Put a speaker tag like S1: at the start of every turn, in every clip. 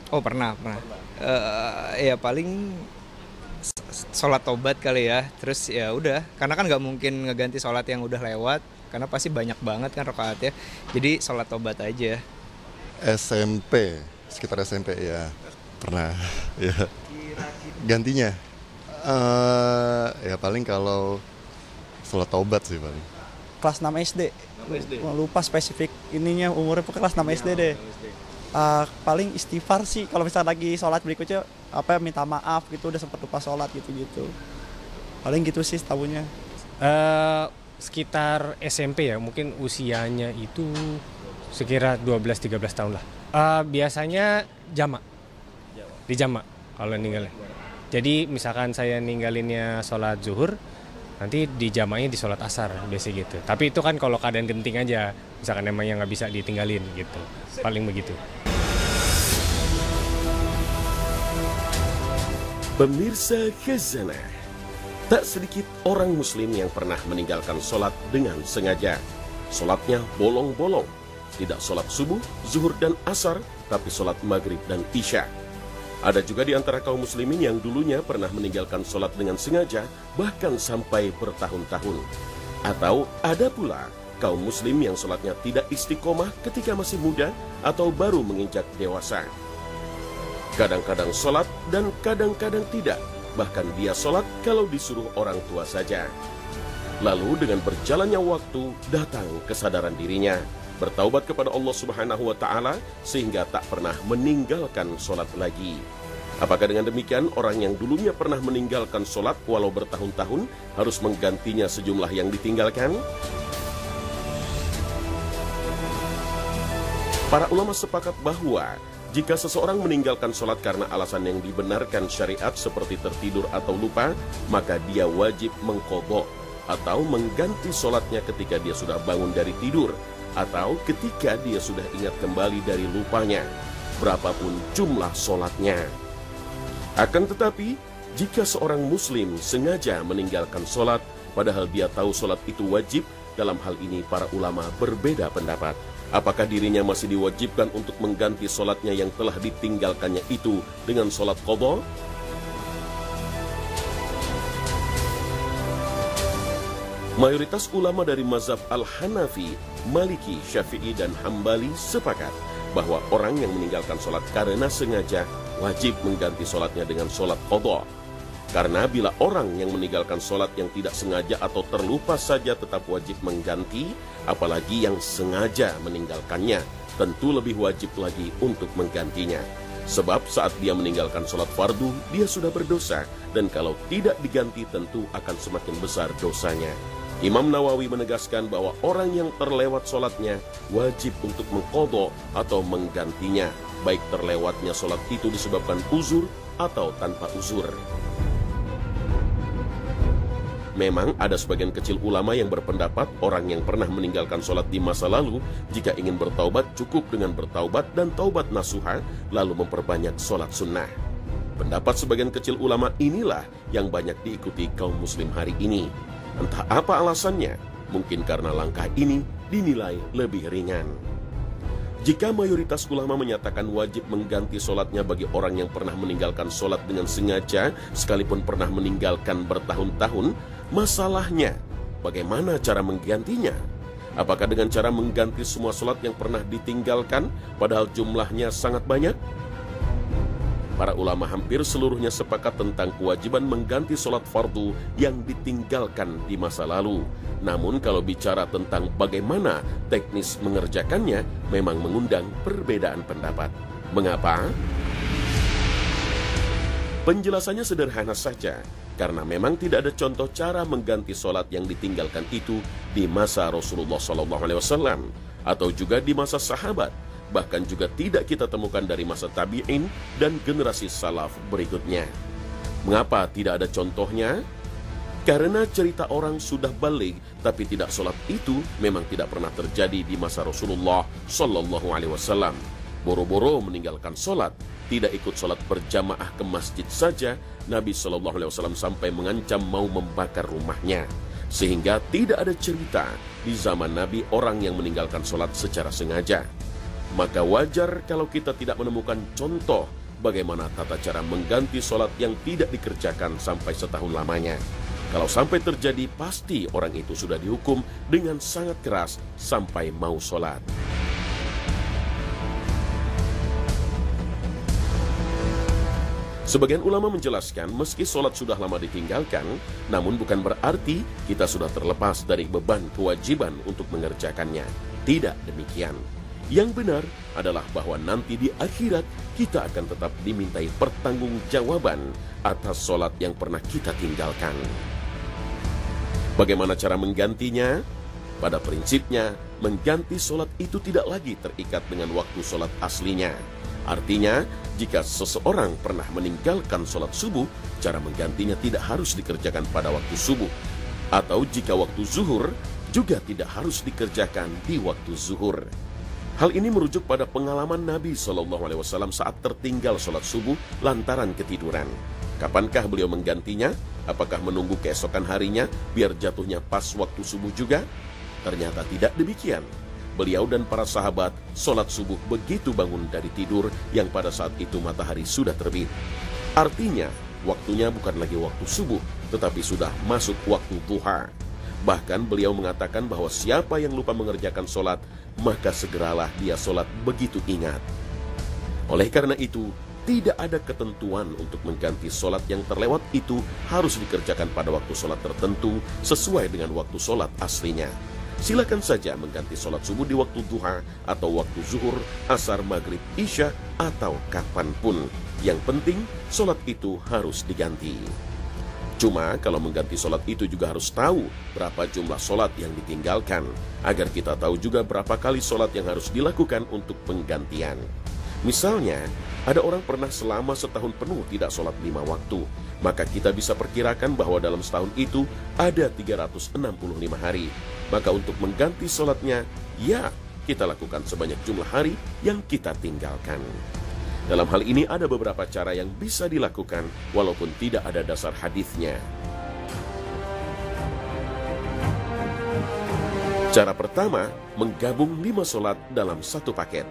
S1: Oh pernah. Ya paling sholat tobat kali ya. Terus ya udah, karena kan nggak mungkin ngeganti sholat yang udah lewat, karena pasti banyak banget kan rakaatnya. Jadi sholat tobat aja.
S2: SMP, sekitar SMP ya pernah. Ya gantinya ya paling kalau sholat taubat sih paling.
S3: Kelas 6 SD. Lupa spesifik ininya umurnya, pokoknya kelas 6 SD deh. Paling istighfar sih kalau misalnya lagi sholat berikutnya minta maaf gitu, udah sempat lupa sholat gitu. Paling gitu sih tahunya.
S4: Sekitar SMP ya, mungkin usianya itu sekira 12-13 tahun lah. Biasanya jamak, di jamak kalau ninggalin. Jadi misalkan saya ninggalinnya sholat zuhur, nanti di jamaknya di sholat asar, biasa gitu. Tapi itu kan kalau keadaan genting aja, misalkan emang yang nggak bisa ditinggalin gitu, paling begitu.
S5: Pemirsa Khazanah, tak sedikit orang muslim yang pernah meninggalkan sholat dengan sengaja. Sholatnya bolong-bolong, tidak sholat subuh, zuhur dan asar, tapi sholat maghrib dan isya. Ada juga di antara kaum muslimin yang dulunya pernah meninggalkan sholat dengan sengaja, bahkan sampai bertahun-tahun. Atau ada pula kaum muslim yang sholatnya tidak istiqomah ketika masih muda atau baru menginjak dewasa. Kadang-kadang sholat dan kadang-kadang tidak, bahkan dia sholat kalau disuruh orang tua saja. Lalu dengan berjalannya waktu, datang kesadaran dirinya, bertaubat kepada Allah Subhanahu wa Ta'ala, sehingga tak pernah meninggalkan sholat lagi. Apakah dengan demikian orang yang dulunya pernah meninggalkan sholat walau bertahun-tahun harus menggantinya sejumlah yang ditinggalkan? Para ulama sepakat bahwa jika seseorang meninggalkan sholat karena alasan yang dibenarkan syariat seperti tertidur atau lupa, maka dia wajib mengqadha atau mengganti sholatnya ketika dia sudah bangun dari tidur atau ketika dia sudah ingat kembali dari lupanya, berapapun jumlah sholatnya. Akan tetapi, jika seorang muslim sengaja meninggalkan sholat, padahal dia tahu sholat itu wajib, dalam hal ini para ulama berbeda pendapat. Apakah dirinya masih diwajibkan untuk mengganti sholatnya yang telah ditinggalkannya itu dengan sholat qadha? Mayoritas ulama dari mazhab Al-Hanafi, Maliki, Syafi'i, dan Hambali sepakat bahwa orang yang meninggalkan sholat karena sengaja wajib mengganti sholatnya dengan sholat qadha. Karena bila orang yang meninggalkan sholat yang tidak sengaja atau terlupa saja tetap wajib mengganti, apalagi yang sengaja meninggalkannya, tentu lebih wajib lagi untuk menggantinya. Sebab saat dia meninggalkan sholat fardu, dia sudah berdosa, dan kalau tidak diganti tentu akan semakin besar dosanya. Imam Nawawi menegaskan bahwa orang yang terlewat sholatnya wajib untuk mengqadha atau menggantinya, baik terlewatnya sholat itu disebabkan uzur atau tanpa uzur. Memang ada sebagian kecil ulama yang berpendapat orang yang pernah meninggalkan sholat di masa lalu, jika ingin bertaubat cukup dengan bertaubat dan taubat nasuha, lalu memperbanyak sholat sunnah. Pendapat sebagian kecil ulama inilah yang banyak diikuti kaum muslim hari ini. Entah apa alasannya, mungkin karena langkah ini dinilai lebih ringan. Jika mayoritas ulama menyatakan wajib mengganti sholatnya bagi orang yang pernah meninggalkan sholat dengan sengaja, sekalipun pernah meninggalkan bertahun-tahun, masalahnya bagaimana cara menggantinya? Apakah dengan cara mengganti semua sholat yang pernah ditinggalkan, padahal jumlahnya sangat banyak? Para ulama hampir seluruhnya sepakat tentang kewajiban mengganti sholat fardu yang ditinggalkan di masa lalu. Namun kalau bicara tentang bagaimana teknis mengerjakannya, memang mengundang perbedaan pendapat. Mengapa? Penjelasannya sederhana saja, karena memang tidak ada contoh cara mengganti sholat yang ditinggalkan itu di masa Rasulullah SAW atau juga di masa sahabat. Bahkan juga tidak kita temukan dari masa tabi'in dan generasi salaf berikutnya. Mengapa tidak ada contohnya? Karena cerita orang sudah balik tapi tidak sholat itu memang tidak pernah terjadi di masa Rasulullah SAW. Boro-boro meninggalkan sholat, tidak ikut sholat berjamaah ke masjid saja, Nabi SAW sampai mengancam mau membakar rumahnya. Sehingga tidak ada cerita di zaman Nabi orang yang meninggalkan sholat secara sengaja. Maka wajar kalau kita tidak menemukan contoh bagaimana tata cara mengganti sholat yang tidak dikerjakan sampai setahun lamanya. Kalau sampai terjadi, pasti orang itu sudah dihukum dengan sangat keras sampai mau sholat. Sebagian ulama menjelaskan, meski sholat sudah lama ditinggalkan, namun bukan berarti kita sudah terlepas dari beban kewajiban untuk mengerjakannya. Tidak demikian. Yang benar adalah bahwa nanti di akhirat kita akan tetap dimintai pertanggungjawaban atas sholat yang pernah kita tinggalkan. Bagaimana cara menggantinya? Pada prinsipnya, mengganti sholat itu tidak lagi terikat dengan waktu sholat aslinya. Artinya, jika seseorang pernah meninggalkan sholat subuh, cara menggantinya tidak harus dikerjakan pada waktu subuh. Atau jika waktu zuhur, juga tidak harus dikerjakan di waktu zuhur. Hal ini merujuk pada pengalaman Nabi SAW saat tertinggal sholat subuh lantaran ketiduran. Kapankah beliau menggantinya? Apakah menunggu keesokan harinya biar jatuhnya pas waktu subuh juga? Ternyata tidak demikian. Beliau dan para sahabat sholat subuh begitu bangun dari tidur yang pada saat itu matahari sudah terbit. Artinya, waktunya bukan lagi waktu subuh, tetapi sudah masuk waktu duha. Bahkan beliau mengatakan bahwa siapa yang lupa mengerjakan sholat, maka segeralah dia sholat begitu ingat. Oleh karena itu, tidak ada ketentuan untuk mengganti sholat yang terlewat itu harus dikerjakan pada waktu sholat tertentu sesuai dengan waktu sholat aslinya. Silakan saja mengganti sholat subuh di waktu duha atau waktu zuhur, asar, maghrib, isya, atau kapanpun. Yang penting, sholat itu harus diganti. Cuma kalau mengganti sholat itu juga harus tahu berapa jumlah sholat yang ditinggalkan, agar kita tahu juga berapa kali sholat yang harus dilakukan untuk penggantian. Misalnya, ada orang pernah selama setahun penuh tidak sholat 5 waktu, maka kita bisa perkirakan bahwa dalam setahun itu ada 365 hari. Maka untuk mengganti sholatnya, ya kita lakukan sebanyak jumlah hari yang kita tinggalkan. Dalam hal ini ada beberapa cara yang bisa dilakukan walaupun tidak ada dasar hadisnya. Cara pertama, menggabung 5 sholat dalam satu paket.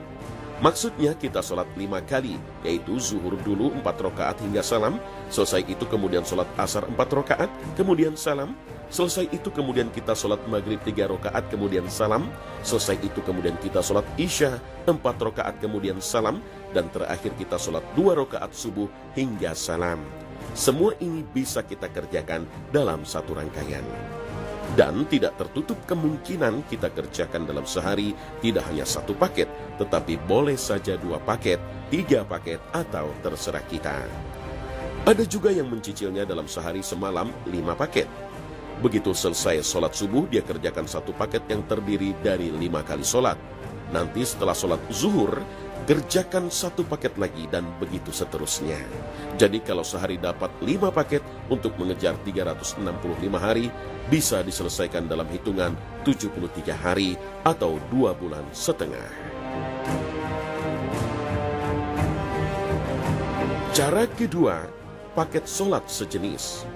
S5: Maksudnya kita sholat 5 kali, yaitu zuhur dulu 4 rakaat hingga salam, selesai itu kemudian sholat asar 4 rakaat, kemudian salam, selesai itu kemudian kita sholat maghrib 3 rakaat kemudian salam, selesai itu kemudian kita sholat isya 4 rakaat kemudian salam, dan terakhir kita sholat 2 rakaat subuh hingga salam. Semua ini bisa kita kerjakan dalam satu rangkaian. Dan tidak tertutup kemungkinan kita kerjakan dalam sehari tidak hanya 1 paket, tetapi boleh saja 2 paket, 3 paket, atau terserah kita. Ada juga yang mencicilnya dalam sehari semalam 5 paket. Begitu selesai sholat subuh, dia kerjakan 1 paket yang terdiri dari 5 kali sholat. Nanti setelah sholat zuhur, kerjakan 1 paket lagi, dan begitu seterusnya. Jadi kalau sehari dapat 5 paket untuk mengejar 365 hari, bisa diselesaikan dalam hitungan 73 hari atau 2,5 bulan. Cara kedua, paket sholat sejenis.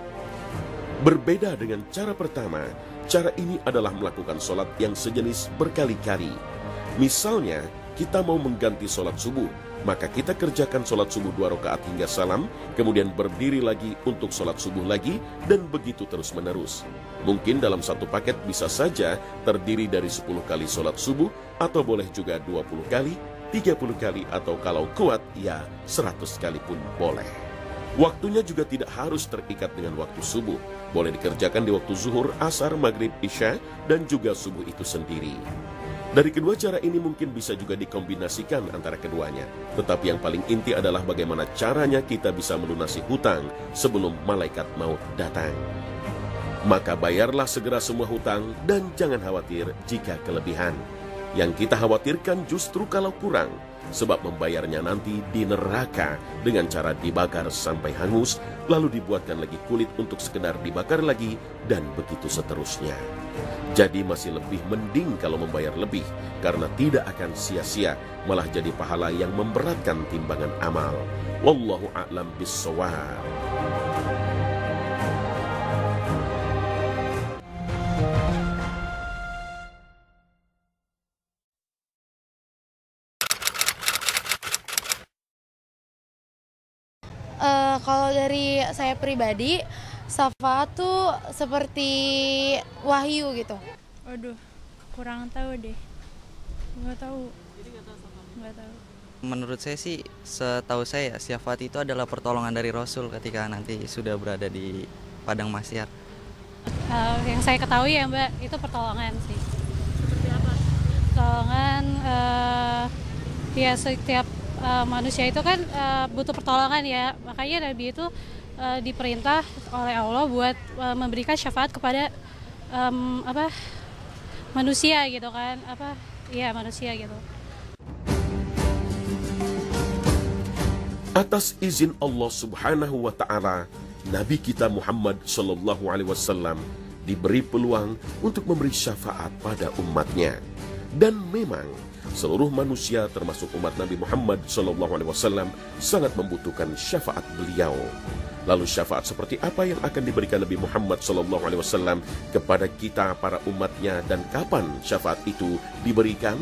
S5: Berbeda dengan cara pertama, cara ini adalah melakukan sholat yang sejenis berkali-kali. Misalnya, kita mau mengganti sholat subuh, maka kita kerjakan sholat subuh 2 rakaat hingga salam, kemudian berdiri lagi untuk sholat subuh lagi, dan begitu terus menerus. Mungkin dalam satu paket bisa saja terdiri dari 10 kali sholat subuh, atau boleh juga 20 kali, 30 kali, atau kalau kuat, ya 100 kali pun boleh. Waktunya juga tidak harus terikat dengan waktu subuh. Boleh dikerjakan di waktu zuhur, asar, maghrib, isya, dan juga subuh itu sendiri. Dari kedua cara ini mungkin bisa juga dikombinasikan antara keduanya. Tetapi yang paling inti adalah bagaimana caranya kita bisa melunasi hutang sebelum malaikat maut datang. Maka bayarlah segera semua hutang dan jangan khawatir jika kelebihan. Yang kita khawatirkan justru kalau kurang, sebab membayarnya nanti di neraka dengan cara dibakar sampai hangus, lalu dibuatkan lagi kulit untuk sekedar dibakar lagi, dan begitu seterusnya. Jadi masih lebih mending kalau membayar lebih, karena tidak akan sia-sia, malah jadi pahala yang memberatkan timbangan amal. Wallahu a'lam bissawab.
S6: Kalau dari saya pribadi, syafaat tuh seperti wahyu gitu.
S7: Waduh, kurang tahu deh. Nggak tahu. Nggak tahu.
S8: Menurut saya sih, setahu saya syafaat itu adalah pertolongan dari Rasul ketika nanti sudah berada di padang mahsyar.
S7: Yang saya ketahui ya Mbak, itu pertolongan sih. Seperti apa? Pertolongan, ya setiap manusia itu kan butuh pertolongan ya. Makanya Nabi itu diperintah oleh Allah buat memberikan syafaat kepada manusia gitu kan, manusia gitu.
S5: Atas izin Allah Subhanahu wa Ta'ala, Nabi kita Muhammad Sallallahu Alaihi Wasallam diberi peluang untuk memberi syafaat pada umatnya. Dan memang seluruh manusia termasuk umat Nabi Muhammad Sallallahu Alaihi Wasallam sangat membutuhkan syafaat beliau. Lalu syafaat seperti apa yang akan diberikan Nabi Muhammad Sallallahu Alaihi Wasallam kepada kita para umatnya, dan kapan syafaat itu diberikan?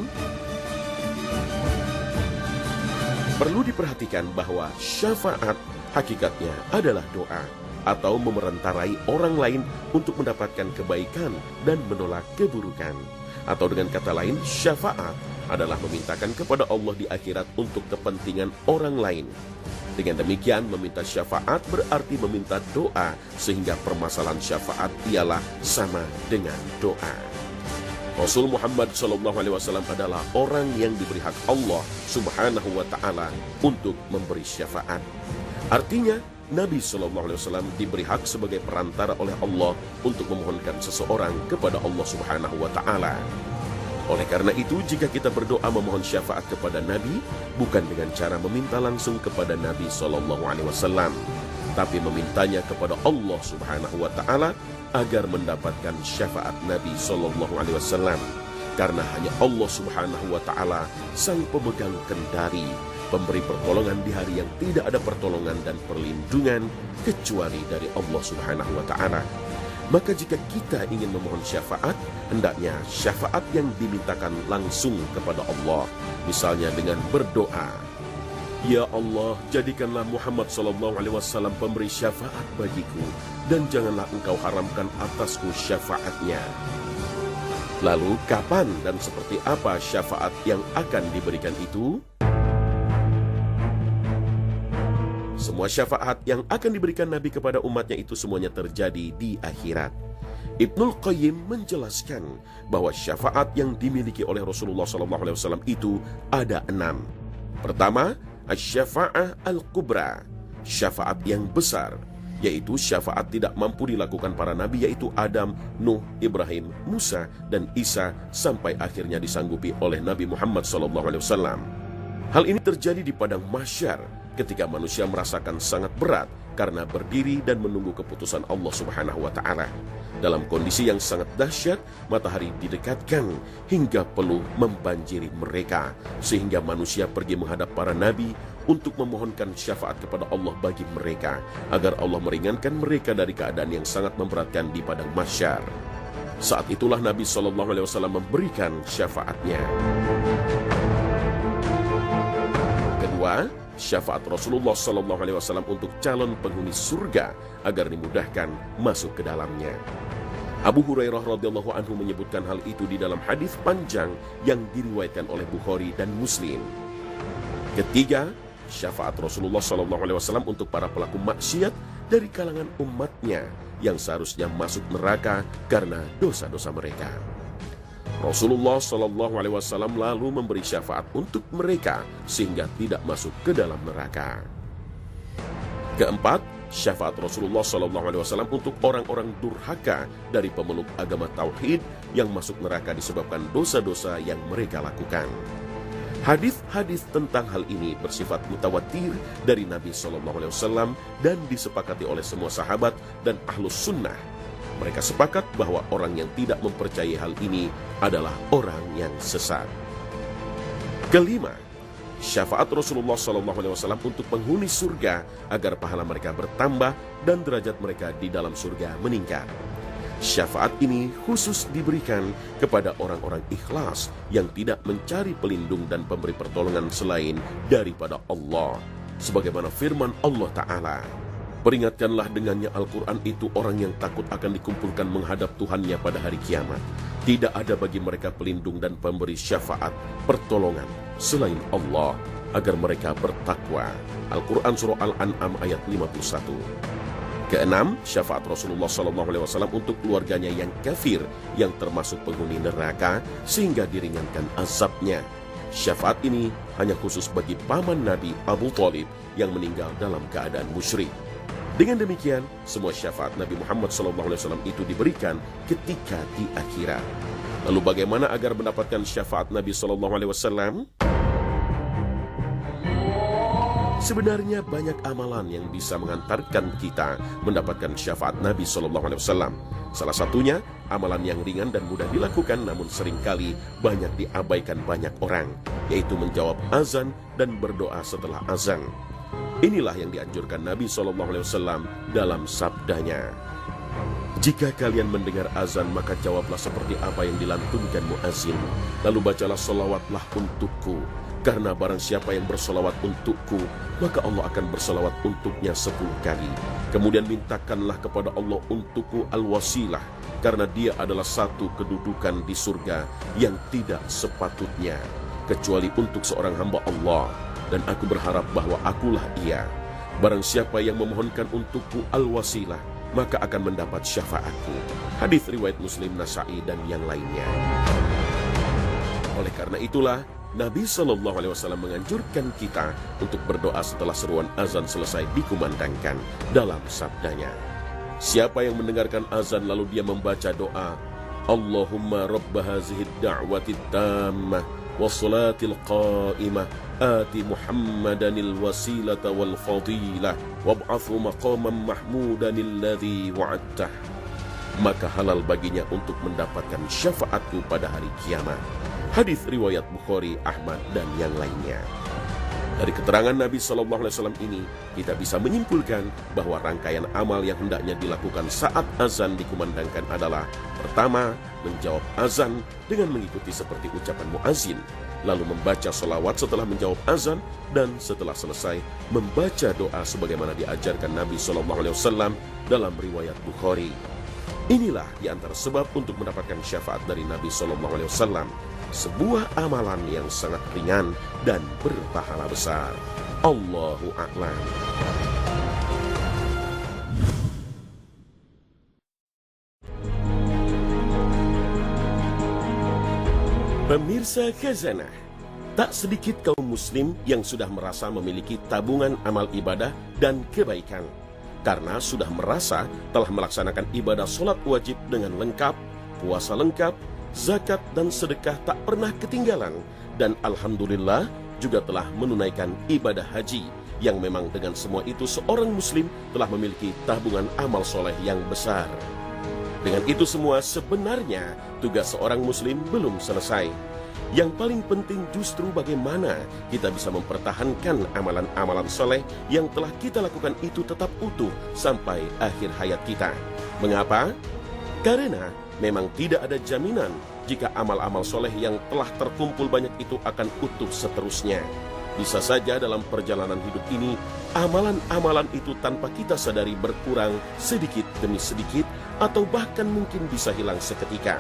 S5: Perlu diperhatikan bahwa syafaat hakikatnya adalah doa atau memerantarai orang lain untuk mendapatkan kebaikan dan menolak keburukan. Atau dengan kata lain, syafaat adalah memintakan kepada Allah di akhirat untuk kepentingan orang lain. Dengan demikian, meminta syafaat berarti meminta doa, sehingga permasalahan syafaat ialah sama dengan doa. Rasul Muhammad SAW adalah orang yang diberi hak Allah Subhanahu wa Ta'ala untuk memberi syafaat. Artinya, Nabi SAW diberi hak sebagai perantara oleh Allah untuk memohonkan seseorang kepada Allah Subhanahu wa Ta'ala. Oleh karena itu, jika kita berdoa memohon syafaat kepada Nabi, bukan dengan cara meminta langsung kepada Nabi SAW, tapi memintanya kepada Allah Subhanahu wa Ta'ala agar mendapatkan syafaat Nabi Sallallahu Alaihi Wasallam, karena hanya Allah Subhanahu wa Ta'ala sang pemegang kendali, pemberi pertolongan di hari yang tidak ada pertolongan dan perlindungan kecuali dari Allah Subhanahu wa Ta'ala. Maka jika kita ingin memohon syafaat, hendaknya syafaat yang dimintakan langsung kepada Allah, misalnya dengan berdoa, "Ya Allah, jadikanlah Muhammad SAW pemberi syafaat bagiku, dan janganlah engkau haramkan atasku syafaatnya." Lalu kapan dan seperti apa syafaat yang akan diberikan itu? Semua syafaat yang akan diberikan Nabi kepada umatnya itu semuanya terjadi di akhirat. Ibnul Qayyim menjelaskan bahwa syafaat yang dimiliki oleh Rasulullah SAW itu ada 6. Pertama, asy-syafa'ah al-kubra, syafaat yang besar, yaitu syafaat tidak mampu dilakukan para nabi, yaitu Adam, Nuh, Ibrahim, Musa, dan Isa, sampai akhirnya disanggupi oleh Nabi Muhammad SAW. Hal ini terjadi di padang mahsyar ketika manusia merasakan sangat berat karena berdiri dan menunggu keputusan Allah Subhanahu wa Ta'ala. Dalam kondisi yang sangat dahsyat, matahari didekatkan hingga peluh membanjiri mereka, sehingga manusia pergi menghadap para nabi untuk memohonkan syafaat kepada Allah bagi mereka, agar Allah meringankan mereka dari keadaan yang sangat memberatkan di padang mahsyar. Saat itulah Nabi SAW memberikan syafaatnya. Kedua, syafaat Rasulullah SAW untuk calon penghuni surga agar dimudahkan masuk ke dalamnya. Abu Hurairah radhiyallahu anhu menyebutkan hal itu di dalam hadis panjang yang diriwayatkan oleh Bukhari dan Muslim. Ketiga, syafaat Rasulullah SAW untuk para pelaku maksiat dari kalangan umatnya yang seharusnya masuk neraka karena dosa-dosa mereka. Rasulullah SAW lalu memberi syafaat untuk mereka sehingga tidak masuk ke dalam neraka. Keempat, syafaat Rasulullah SAW untuk orang-orang durhaka dari pemeluk agama tauhid yang masuk neraka disebabkan dosa-dosa yang mereka lakukan. Hadis-hadis tentang hal ini bersifat mutawatir dari Nabi SAW dan disepakati oleh semua sahabat dan ahlus sunnah. Mereka sepakat bahwa orang yang tidak mempercayai hal ini adalah orang yang sesat. Kelima, syafaat Rasulullah SAW untuk penghuni surga agar pahala mereka bertambah dan derajat mereka di dalam surga meningkat. Syafaat ini khusus diberikan kepada orang-orang ikhlas yang tidak mencari pelindung dan pemberi pertolongan selain daripada Allah. Sebagaimana firman Allah Ta'ala, Peringatkanlah dengannya Al-Quran itu orang yang takut akan dikumpulkan menghadap Tuhannya pada hari kiamat. Tidak ada bagi mereka pelindung dan pemberi syafaat, pertolongan selain Allah, agar mereka bertakwa. Al-Quran Surah Al-An'am ayat 51. Keenam, syafaat Rasulullah SAW untuk keluarganya yang kafir, yang termasuk penghuni neraka, sehingga diringankan azabnya. Syafaat ini hanya khusus bagi paman Nabi Abu Thalib yang meninggal dalam keadaan musyrik. Dengan demikian, semua syafaat Nabi Muhammad SAW itu diberikan ketika di akhirat. Lalu bagaimana agar mendapatkan syafaat Nabi SAW? Sebenarnya banyak amalan yang bisa mengantarkan kita mendapatkan syafaat Nabi SAW. Salah satunya, amalan yang ringan dan mudah dilakukan namun seringkali banyak diabaikan banyak orang, yaitu menjawab azan dan berdoa setelah azan. Inilah yang dianjurkan Nabi SAW dalam sabdanya. Jika kalian mendengar azan, maka jawablah seperti apa yang dilantunkan muazin. Lalu bacalah sholawatlah untukku. Karena barang siapa yang bersolawat untukku, maka Allah akan bersolawat untuknya 10 kali. Kemudian mintakanlah kepada Allah untukku al-wasilah, karena dia adalah satu kedudukan di surga yang tidak sepatutnya, kecuali untuk seorang hamba Allah. Dan aku berharap bahwa akulah ia. Barang siapa yang memohonkan untukku al-wasilah, maka akan mendapat syafaatku. Hadis riwayat Muslim, Nasa'i, dan yang lainnya. Oleh karena itulah, Nabi SAW menganjurkan kita untuk berdoa setelah seruan azan selesai dikumandangkan dalam sabdanya. Siapa yang mendengarkan azan lalu dia membaca doa, Allahumma rabba hazihid da'watid tammah wassalatil qa'imah ati Muhammadanil wasilata wal fadilah wab'athu maqaman mahmudanil ladzi wa'adtah. Maka halal baginya untuk mendapatkan syafaatku pada hari kiamat. Hadis riwayat Bukhari, Ahmad, dan yang lainnya. Dari keterangan Nabi SAW ini, kita bisa menyimpulkan bahwa rangkaian amal yang hendaknya dilakukan saat azan dikumandangkan adalah: pertama, menjawab azan dengan mengikuti seperti ucapan muazin, lalu membaca sholawat setelah menjawab azan, dan setelah selesai membaca doa sebagaimana diajarkan Nabi SAW dalam riwayat Bukhari. Inilah di antara sebab untuk mendapatkan syafaat dari Nabi SAW. Sebuah amalan yang sangat ringan dan berpahala besar. Allahu a'lam. Pemirsa Khazanah, tak sedikit kaum muslim yang sudah merasa memiliki tabungan amal ibadah dan kebaikan, karena sudah merasa telah melaksanakan ibadah sholat wajib dengan lengkap, puasa lengkap, zakat dan sedekah tak pernah ketinggalan, dan alhamdulillah juga telah menunaikan ibadah haji, yang memang dengan semua itu seorang muslim telah memiliki tabungan amal soleh yang besar. Dengan itu semua sebenarnya tugas seorang muslim belum selesai. Yang paling penting justru bagaimana kita bisa mempertahankan amalan-amalan soleh yang telah kita lakukan itu tetap utuh sampai akhir hayat kita. Mengapa? Karena memang tidak ada jaminan jika amal-amal soleh yang telah terkumpul banyak itu akan utuh seterusnya. Bisa saja dalam perjalanan hidup ini, amalan-amalan itu tanpa kita sadari berkurang sedikit demi sedikit, atau bahkan mungkin bisa hilang seketika.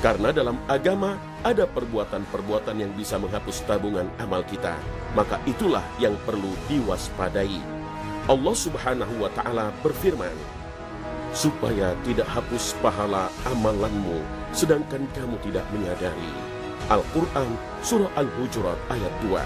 S5: Karena dalam agama ada perbuatan-perbuatan yang bisa menghapus tabungan amal kita. Maka itulah yang perlu diwaspadai. Allah Subhanahu wa Ta'ala berfirman, supaya tidak hapus pahala amalanmu sedangkan kamu tidak menyadari. Al-Quran Surah Al-Hujurat ayat 2.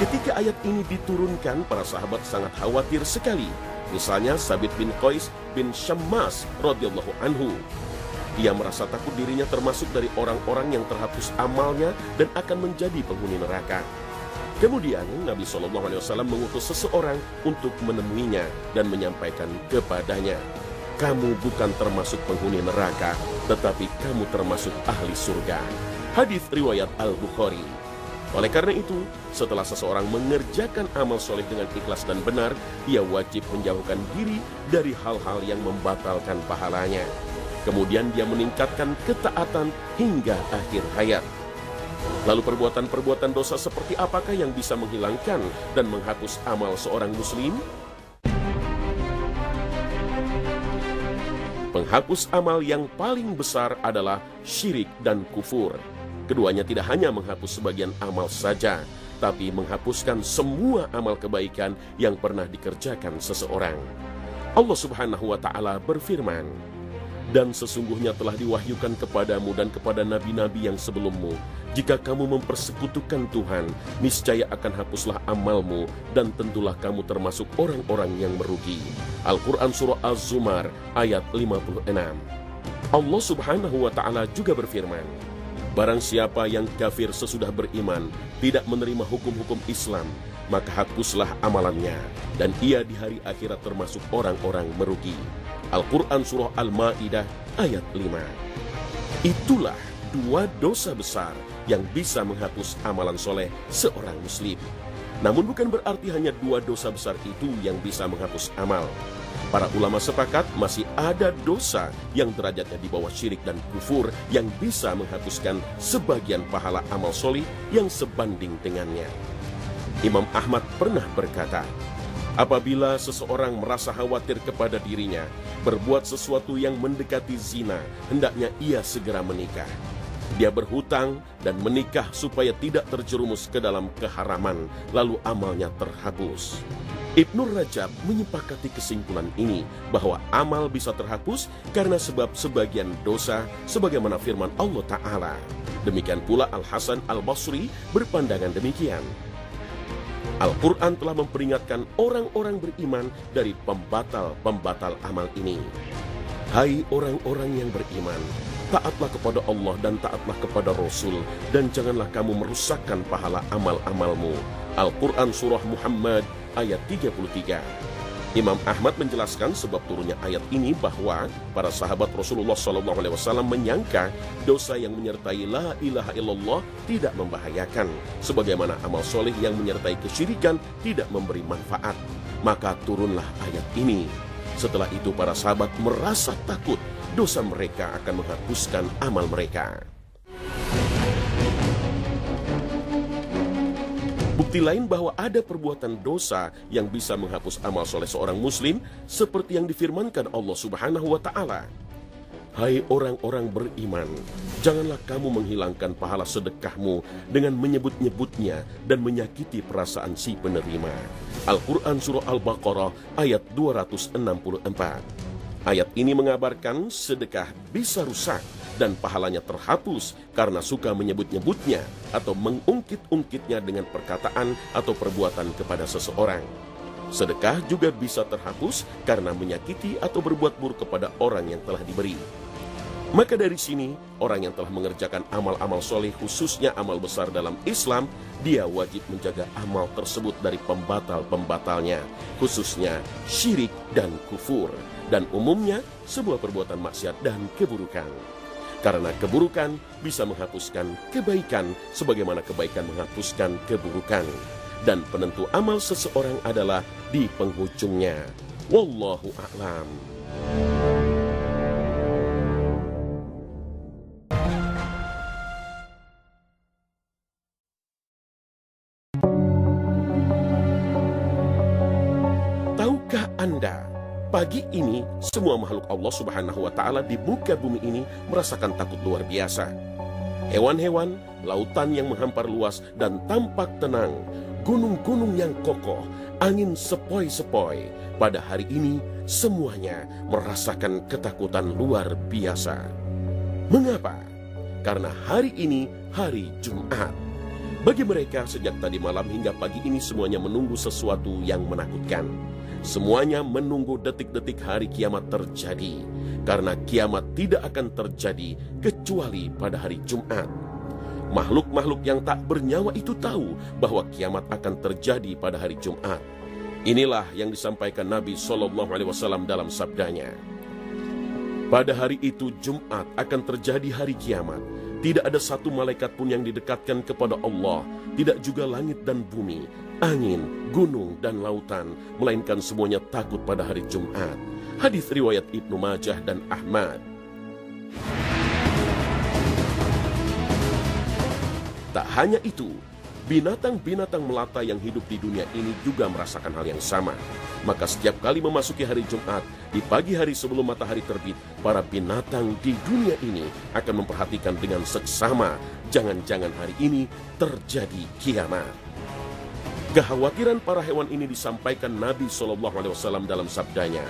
S5: Ketika ayat ini diturunkan, para sahabat sangat khawatir sekali. Misalnya Sabit bin Qais bin Syammas radhiyallahu anhu. Dia merasa takut dirinya termasuk dari orang-orang yang terhapus amalnya dan akan menjadi penghuni neraka. Kemudian Nabi SAW mengutus seseorang untuk menemuinya dan menyampaikan kepadanya, kamu bukan termasuk penghuni neraka, tetapi kamu termasuk ahli surga. Hadis riwayat Al-Bukhari. Oleh karena itu, setelah seseorang mengerjakan amal soleh dengan ikhlas dan benar, ia wajib menjauhkan diri dari hal-hal yang membatalkan pahalanya. Kemudian dia meningkatkan ketaatan hingga akhir hayat. Lalu perbuatan-perbuatan dosa seperti apakah yang bisa menghilangkan dan menghapus amal seorang muslim? Penghapus amal yang paling besar adalah syirik dan kufur. Keduanya tidak hanya menghapus sebagian amal saja, tapi menghapuskan semua amal kebaikan yang pernah dikerjakan seseorang. Allah Subhanahu wa Ta'ala berfirman, "Dan sesungguhnya telah diwahyukan kepadamu dan kepada nabi-nabi yang sebelummu, jika kamu mempersekutukan Tuhan, niscaya akan hapuslah amalmu dan tentulah kamu termasuk orang-orang yang merugi." Al-Quran Surah Az-Zumar ayat 56. Allah Subhanahu wa Ta'ala juga berfirman, "Barang siapa yang kafir sesudah beriman, tidak menerima hukum-hukum Islam, maka hapuslah amalannya, dan ia di hari akhirat termasuk orang-orang merugi." Al-Quran Surah Al-Ma'idah ayat 5. Itulah dua dosa besar yang bisa menghapus amalan soleh seorang muslim. Namun bukan berarti hanya dua dosa besar itu yang bisa menghapus amal. Para ulama sepakat masih ada dosa yang derajatnya di bawah syirik dan kufur yang bisa menghapuskan sebagian pahala amal soleh yang sebanding dengannya. Imam Ahmad pernah berkata, apabila seseorang merasa khawatir kepada dirinya berbuat sesuatu yang mendekati zina, hendaknya ia segera menikah. Dia berhutang dan menikah supaya tidak terjerumus ke dalam keharaman, lalu amalnya terhapus. Ibnu Rajab menyepakati kesimpulan ini bahwa amal bisa terhapus karena sebab sebagian dosa sebagaimana firman Allah Ta'ala. Demikian pula Al-Hasan Al-Basri berpandangan demikian. Al-Quran telah memperingatkan orang-orang beriman dari pembatal-pembatal amal ini. Hai orang-orang yang beriman, taatlah kepada Allah dan taatlah kepada Rasul, dan janganlah kamu merusakkan pahala amal-amalmu. Al-Quran Surah Muhammad ayat 33. Imam Ahmad menjelaskan sebab turunnya ayat ini bahwa para sahabat Rasulullah SAW menyangka dosa yang menyertai la ilaha illallah tidak membahayakan, sebagaimana amal soleh yang menyertai kesyirikan tidak memberi manfaat. Maka turunlah ayat ini. Setelah itu para sahabat merasa takut dosa mereka akan menghapuskan amal mereka. Bukti lain bahwa ada perbuatan dosa yang bisa menghapus amal soleh seorang muslim seperti yang difirmankan Allah Subhanahu wa Ta'ala. Hai orang-orang beriman, janganlah kamu menghilangkan pahala sedekahmu dengan menyebut-nyebutnya dan menyakiti perasaan si penerima. Al-Quran Surah Al-Baqarah ayat 264. Ayat ini mengabarkan sedekah bisa rusak dan pahalanya terhapus karena suka menyebut-nyebutnya atau mengungkit-ungkitnya dengan perkataan atau perbuatan kepada seseorang. Sedekah juga bisa terhapus karena menyakiti atau berbuat buruk kepada orang yang telah diberi. Maka dari sini, orang yang telah mengerjakan amal-amal soleh, khususnya amal besar dalam Islam, dia wajib menjaga amal tersebut dari pembatal-pembatalnya, khususnya syirik dan kufur, dan umumnya sebuah perbuatan maksiat dan keburukan. Karena keburukan bisa menghapuskan kebaikan, sebagaimana kebaikan menghapuskan keburukan. Dan penentu amal seseorang adalah di penghujungnya. Wallahu a'lam. Tahukah Anda, pagi ini semua makhluk Allah Subhanahu wa Ta'ala di muka bumi ini merasakan takut luar biasa. Hewan-hewan, lautan yang menghampar luas dan tampak tenang, gunung-gunung yang kokoh, angin sepoi-sepoi. Pada hari ini semuanya merasakan ketakutan luar biasa. Mengapa? Karena hari ini hari Jumat. Bagi mereka sejak tadi malam hingga pagi ini semuanya menunggu sesuatu yang menakutkan. Semuanya menunggu detik-detik hari kiamat terjadi, karena kiamat tidak akan terjadi kecuali pada hari Jumat. Makhluk-makhluk yang tak bernyawa itu tahu bahwa kiamat akan terjadi pada hari Jumat. Inilah yang disampaikan Nabi SAW dalam sabdanya. Pada hari itu Jumat akan terjadi hari kiamat. Tidak ada satu malaikat pun yang didekatkan kepada Allah, tidak juga langit dan bumi, angin, gunung, dan lautan, melainkan semuanya takut pada hari Jumat. Hadis riwayat Ibnu Majah dan Ahmad. Tak hanya itu, binatang-binatang melata yang hidup di dunia ini juga merasakan hal yang sama. Maka setiap kali memasuki hari Jumat, di pagi hari sebelum matahari terbit, para binatang di dunia ini akan memperhatikan dengan seksama, jangan-jangan hari ini terjadi kiamat. Kekhawatiran para hewan ini disampaikan Nabi SAW dalam sabdanya.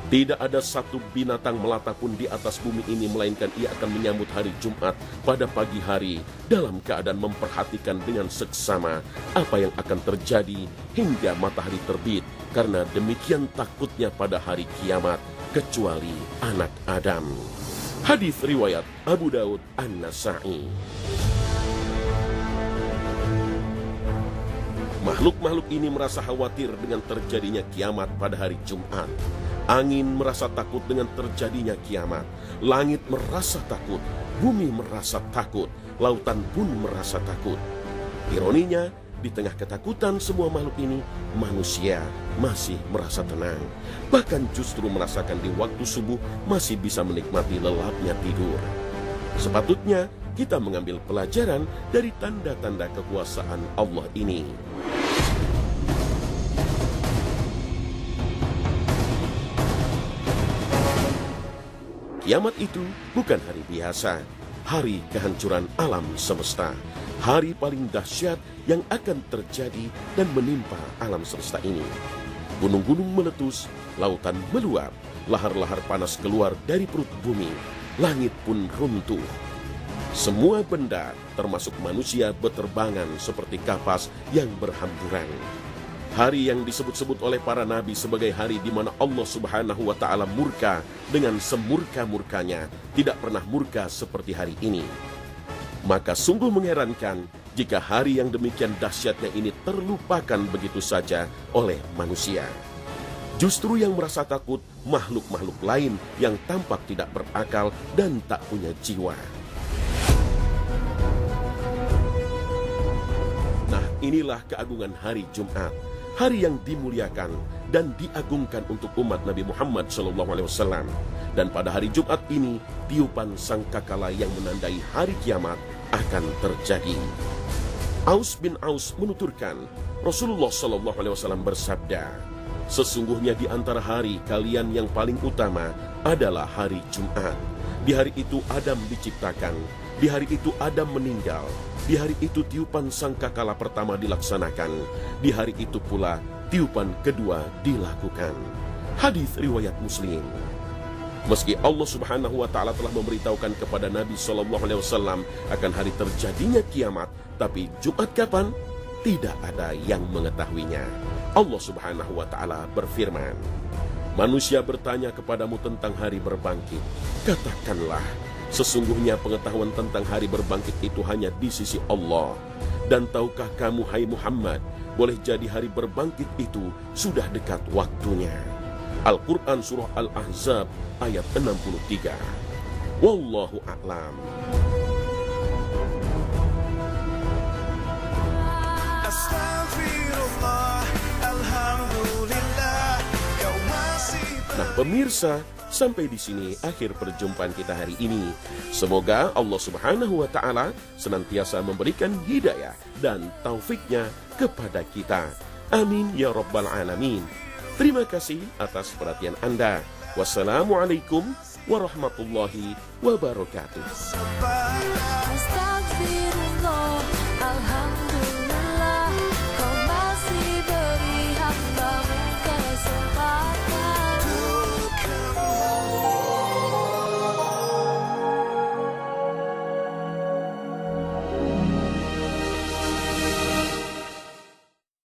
S5: Tidak ada satu binatang melata pun di atas bumi ini melainkan ia akan menyambut hari Jumat pada pagi hari dalam keadaan memperhatikan dengan seksama apa yang akan terjadi hingga matahari terbit, karena demikian takutnya pada hari kiamat kecuali anak Adam. Hadis riwayat Abu Daud An-Nasa'i. Makhluk-makhluk ini merasa khawatir dengan terjadinya kiamat pada hari Jumat. Angin merasa takut dengan terjadinya kiamat. Langit merasa takut, bumi merasa takut, lautan pun merasa takut. Ironinya, di tengah ketakutan semua makhluk ini, manusia masih merasa tenang. Bahkan justru merasakan di waktu subuh masih bisa menikmati lelapnya tidur. Sepatutnya kita mengambil pelajaran dari tanda-tanda kekuasaan Allah ini. Kiamat itu bukan hari biasa, hari kehancuran alam semesta, hari paling dahsyat yang akan terjadi dan menimpa alam semesta ini. Gunung-gunung meletus, lautan meluap, lahar-lahar panas keluar dari perut bumi, langit pun runtuh. Semua benda, termasuk manusia, berterbangan seperti kapas yang berhamburan. Hari yang disebut-sebut oleh para nabi sebagai hari di mana Allah Subhanahu wa Ta'ala murka dengan semurka-murkanya, tidak pernah murka seperti hari ini. Maka sungguh mengherankan jika hari yang demikian dahsyatnya ini terlupakan begitu saja oleh manusia. Justru yang merasa takut makhluk-makhluk lain yang tampak tidak berakal dan tak punya jiwa. Nah, inilah keagungan hari Jumat. Hari yang dimuliakan dan diagungkan untuk umat Nabi Muhammad SAW. Dan pada hari Jumat ini, tiupan sangkakala yang menandai hari kiamat akan terjadi. Aus bin Aus menuturkan, Rasulullah SAW bersabda, sesungguhnya di antara hari kalian yang paling utama adalah hari Jumat. Di hari itu Adam diciptakan, di hari itu Adam meninggal, di hari itu tiupan sangkakala pertama dilaksanakan, di hari itu pula tiupan kedua dilakukan. Hadis riwayat Muslim. Meski Allah Subhanahu wa Ta'ala telah memberitahukan kepada Nabi SAW akan hari terjadinya kiamat, tapi Jumat kapan? Tidak ada yang mengetahuinya. Allah Subhanahu wa Ta'ala berfirman, manusia bertanya kepadamu tentang hari berbangkit. Katakanlah, sesungguhnya pengetahuan tentang hari berbangkit itu hanya di sisi Allah. Dan tahukah kamu, hai Muhammad, boleh jadi hari berbangkit itu sudah dekat waktunya. Al-Quran Surah Al-Ahzab ayat 63. Wallahu a'lam. Nah pemirsa, sampai di sini akhir perjumpaan kita hari ini. Semoga Allah Subhanahu wa Ta'ala senantiasa memberikan hidayah dan taufiknya kepada kita. Amin ya Rabbal Alamin. Terima kasih atas perhatian Anda. Wassalamualaikum warahmatullahi wabarakatuh.